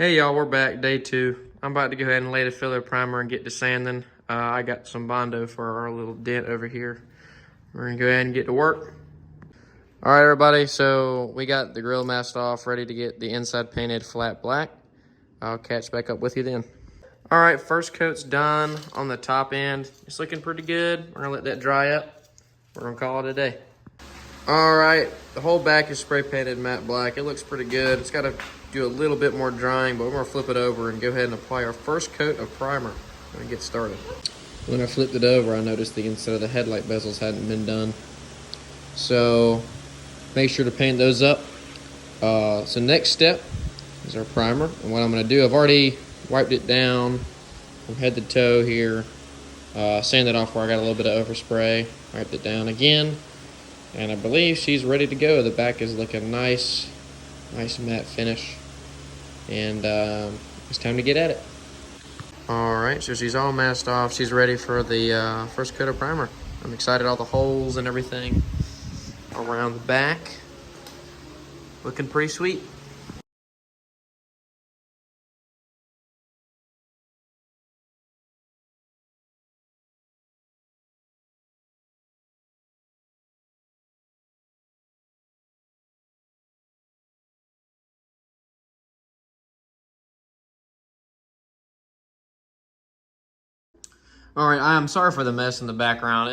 Hey y'all, we're back, day 2. I'm about to go ahead and lay the filler primer and get to sanding. I got some Bondo for our little dent over here. We're gonna go ahead and get to work. All right, everybody, so we got the grill masked off, ready to get the inside painted flat black. I'll catch back up with you then. All right, first coat's done on the top end. It's looking pretty good. We're gonna let that dry up. We're gonna call it a day. All right, the whole back is spray painted matte black. It looks pretty good. It's got to do a little bit more drying, but we're gonna flip it over and go ahead and apply our first coat of primer and get started. When I flipped it over, I noticed the inside of the headlight bezels hadn't been done. So make sure to paint those up. So next step is our primer. And what I'm gonna do, I've already wiped it down from head to toe here. Sanded off where I got a little bit of overspray. Wiped it down again. And I believe she's ready to go. The back is looking nice matte finish. And it's time to get at it. All right, so she's all masked off. She's ready for the first coat of primer. I'm excited, all the holes and everything around the back. Looking pretty sweet. All right, I'm sorry for the mess in the background.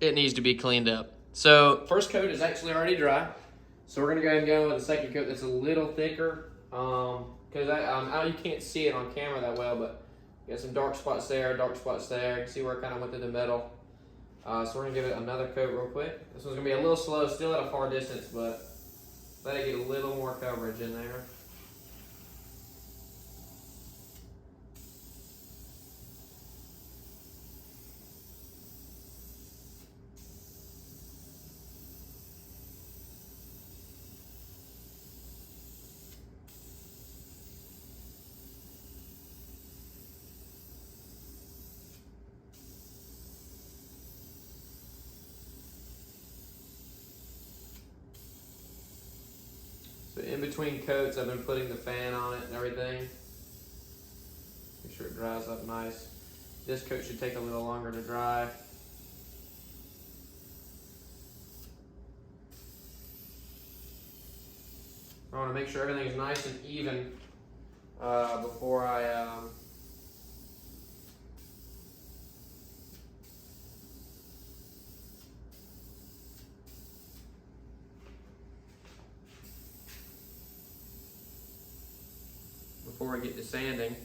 It needs to be cleaned up. So first coat is actually already dry. So we're gonna go ahead and go with the second coat that's a little thicker. Because you can't see it on camera that well, but you got some dark spots there. You can see where it kind of went through the metal. So we're gonna give it another coat real quick. This one's gonna be a little slow, still at a far distance, but let it get a little more coverage in there. So in between coats, I've been putting the fan on it and everything. Make sure it dries up nice. This coat should take a little longer to dry. I want to make sure everything's nice and even before I get to sanding.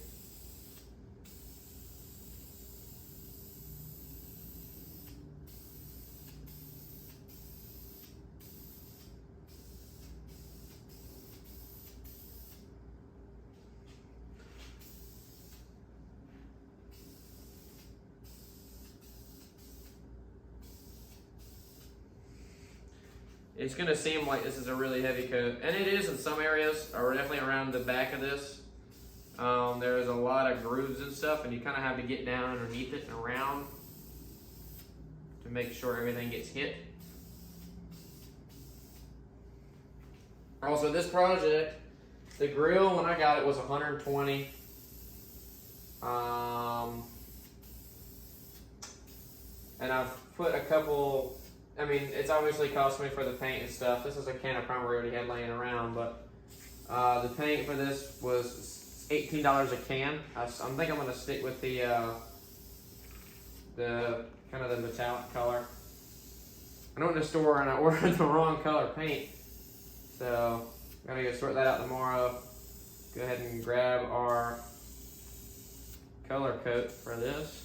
It's going to seem like this is a really heavy coat, and it is in some areas, or definitely around the back of this. There's a lot of grooves and stuff, and you kind of have to get down underneath it and around to make sure everything gets hit. Also, this project, the grill, when I got it, was 120. And I've put a couple, it's obviously cost me for the paint and stuff. This is a can of primer we already had laying around, but the paint for this was $18 a can. I think I'm gonna stick with the kind of the metallic color. I went to the store and I ordered the wrong color paint, so I'm gonna go sort that out tomorrow. Go ahead and grab our color coat for this.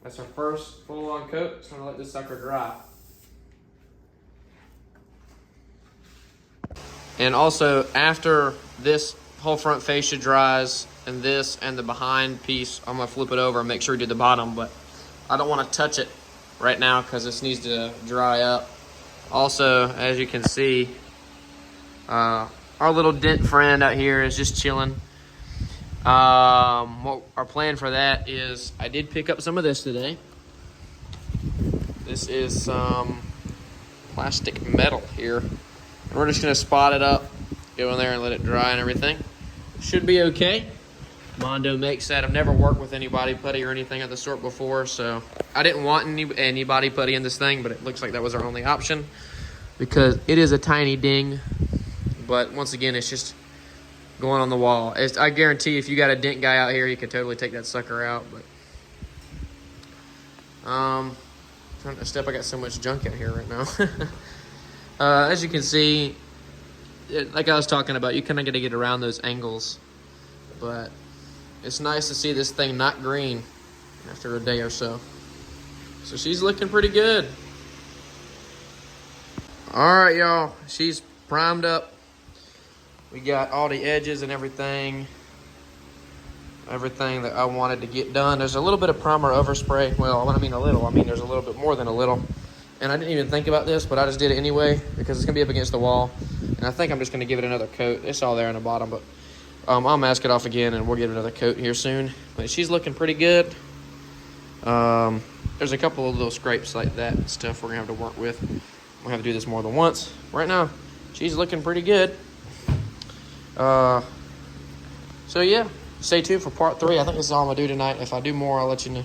That's our first full-on coat. Just gonna let this sucker dry. And also, after this whole front fascia dries, and this and the behind piece, I'm gonna flip it over and make sure we do the bottom, but I don't wanna touch it right now because this needs to dry up. Also, as you can see, our little dent friend out here is just chilling. What our plan for that is, I did pick up some of this today. This is some plastic metal here. And we're just gonna spot it up, go in there and let it dry and everything. Should be okay. Mondo makes that. I've never worked with anybody putty or anything of the sort before, so I didn't want anybody putty in this thing, but it looks like that was our only option because it is a tiny ding. But once again, it's just going on the wall. I guarantee if you got a dent guy out here, you could totally take that sucker out. But trying to step, I got so much junk out here right now. As you can see, like I was talking about, you kind of got to get around those angles, but it's nice to see this thing not green after a day or so. So she's looking pretty good. All right, y'all, she's primed up. We got all the edges and everything that I wanted to get done. There's a little bit of primer overspray. Well, when I mean a little, I mean there's a little bit more than a little. And I didn't even think about this, but I just did it anyway because it's gonna be up against the wall. And I think I'm just gonna give it another coat. It's all there on the bottom, but I'll mask it off again and we'll give it another coat here soon. But she's looking pretty good. There's a couple of little scrapes like that and stuff we're gonna have to work with. We'll have to do this more than once. Right now, she's looking pretty good. So yeah, stay tuned for part 3. I think this is all I'm gonna do tonight. If I do more, I'll let you know.